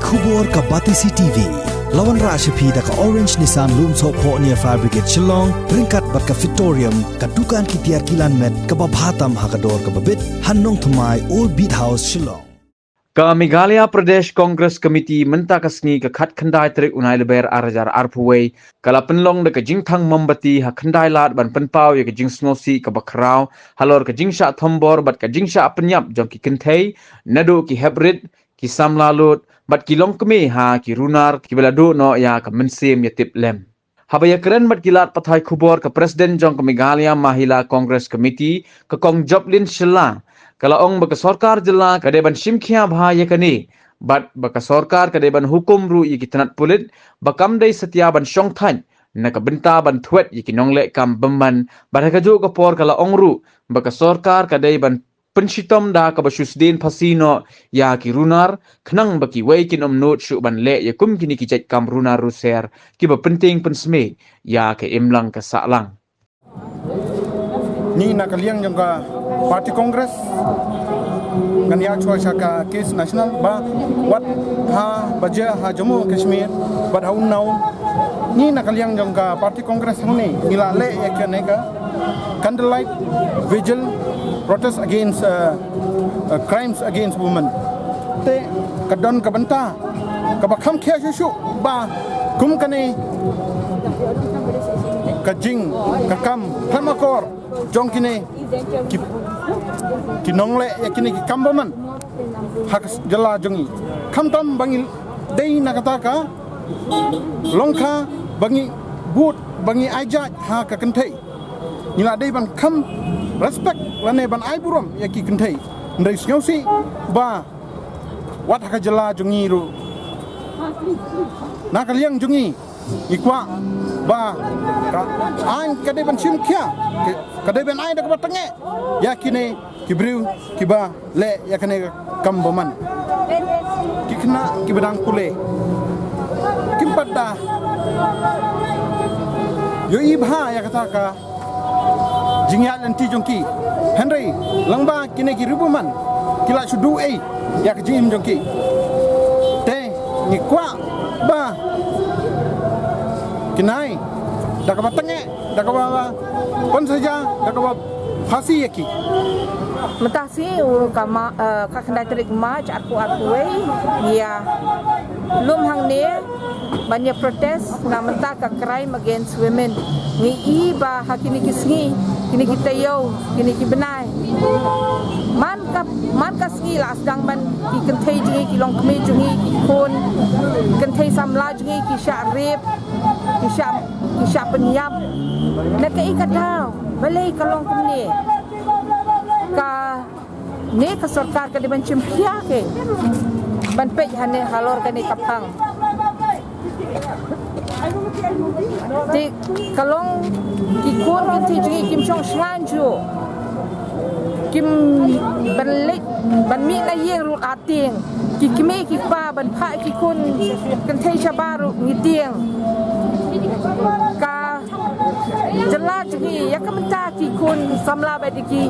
Khubor ka Batisi TV. Lawan Rashapi da ka Orange Nissan Loom So Po near Fabricate Shillong, Ringkat bat ka Victorium, ka Dukan ki Tiar Kilan Met, ka Babhatam Hakador ka Babit, Hannong Thamai Old Beat House Shillong. Ka Meghalaya Pradesh Congress Committee menta kasngi ka khat khandai trik unai leber arajar arpuwei kala penlong de ka jingthang mombati ha khandai lat ban penpau ya ka jing snosi ka bakrau halor ka jingsha thombor bat ka jingsha penyap jong ki kenthei nadu ki hybrid ki samlalut bat ki longkme ha ki runar ki beladu no ya ka mensem ya tip lem habaya keren bat kilat pathai khubor ka President jong ka Meghalaya Mahila Congress Committee ka Kong Joplin Shilla kalau ong baka sorkar jela kadeban simkhia bhaya kani bat baka sorkar kadeban hukum ru yiki tanat pulit bakam dai setia ban syong than naka benta ban thuet yiki nongle kam beman barhakaju ka por kalau ong ru baka sorkar kadeban penshitom da ka basyusdin pasino ya ki runar khnang baki weikin omnot shu ban le yakum kini ki jaj kam runar ruser ki ba penting pensme ya ke imlang ka salang ni nakaliang jong ka Parti Kongres kan ya choice ka case national ba wat ha baje ha Jammu Kashmir but how now ni nakaliang jong ka Parti Kongres ni milale ekane ka candlelight vigil protest against crimes against women te kadon ka banta ka bakham khe shu ba kum kane ka jing ka kam phamakor jong kine ki nongle yakini ki kambaman hak jala jongi kamtam bangil dei nakata ka longkha bangi but bangi aja ha ka kenthei nila dei ban kam respect lane ban ai burom yaki kenthei ndai snyosi ba wat hak jala jongi ru nakaliang jongi ikwa ba an kadai ban sim kya kadai ban ai dak batenge yakine kibriu kiba le yakane kambaman kikna kibadang kule kimpada yo ibha yakata ka jingya lanti jongki henry langba kine ki rubuman kila sudu yak jim jongki te ni kwa ba kinai dak batenge dak ba pon saja dak ba fasi yaki Matasi kama kakandai terik march aku ya lum hang ne banyak protes na menta ka crime against women ni iba hakini kisngi kini kita yo kini ki benai man ka sngi la sedang ban ki kenthei jingi ki long kme jingi ki khon kenthei samla jingi ki sha rep ki sha penyap na ka ikatau balai ka long kme ka ne ka sarkar ka diban chimpia ke ban pe hane halor ka ni kapang ti kalong ki kon ki ti kim chong slanju kim ban mi la ye ru ating ki kime ki pa ban pha ki kun kan thei chabaru ni tieng ka jala jingi yakamta ki kun samla ba diki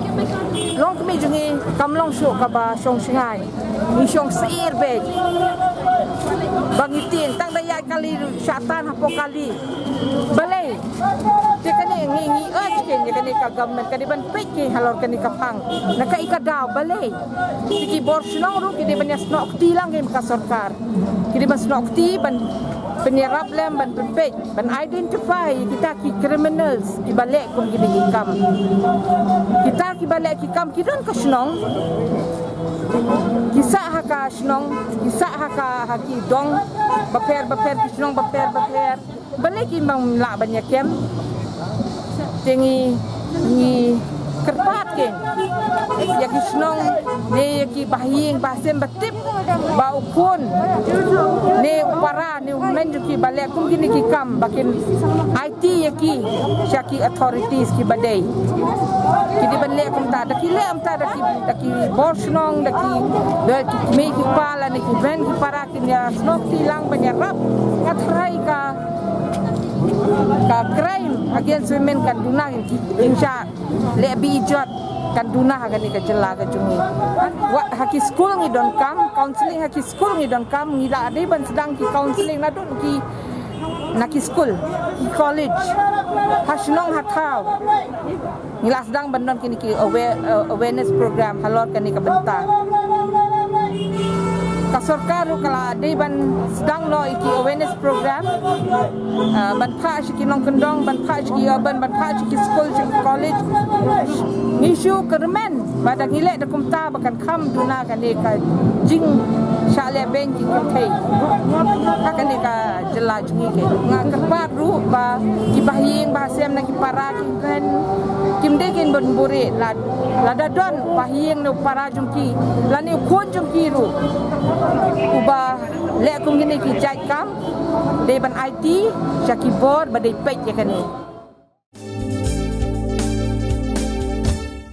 long kami jingi kamlong shu ka ba shong shingai ni shong sir be bangi tieng tang daya kali syatan hapo kali balai tekane ngi ken tekane ka government kadi ban peke halor kani kapang naka ikadaw balai diki borsnong ru kidi ban yasnok tilang game ka sarkar kidi ban snok ti ban penyerap lem ban pempek ban identify kita ki criminals ki balik kum gini ikam kita ki balik ki kam kidon ka snong kisah haka snong kisah haka haki dong baper ki snong baper balik ki bang la banyak kem tingi ni kerpat ke yaki snong ne yaki bahing bahsem batip bau kun ne upara ne men ki balik kum gini ki kam bakin IT yaki syaki authorities ki badai kidi balik kum ta daki le am ta daki borsnong daki me ki pala ne ki ven ki para ki ya snok tilang banyarap ngatrai ka crime against women kan dunang insya le bi jot kan duna hagani ka jela ka jungi wat haki school ngi don kam counseling haki school ngi don kam ngi la ade ban sedang ki counseling na don ki naki school ki college hasnong hatau ngi la sedang bandon kini ki awareness program halor kani ka benta ka sarkar kala ade ban sedang lo iki awareness program ban pha ki nong kendong ban pha ki urban ban pha ki school ki college isu kermen pada ngilek da kumta bakan kham duna kan ni ka jing shale ben ki kai akan ni ka jela jungi ke nga kerpat ru ba ki bahing bahasem na ki para ki kan kim dekin bon bore la da don bahing no para jungki la ni khon jungki ru uba le kum ni ki jai kam de ban IT shaki board ba de pej ya kan ni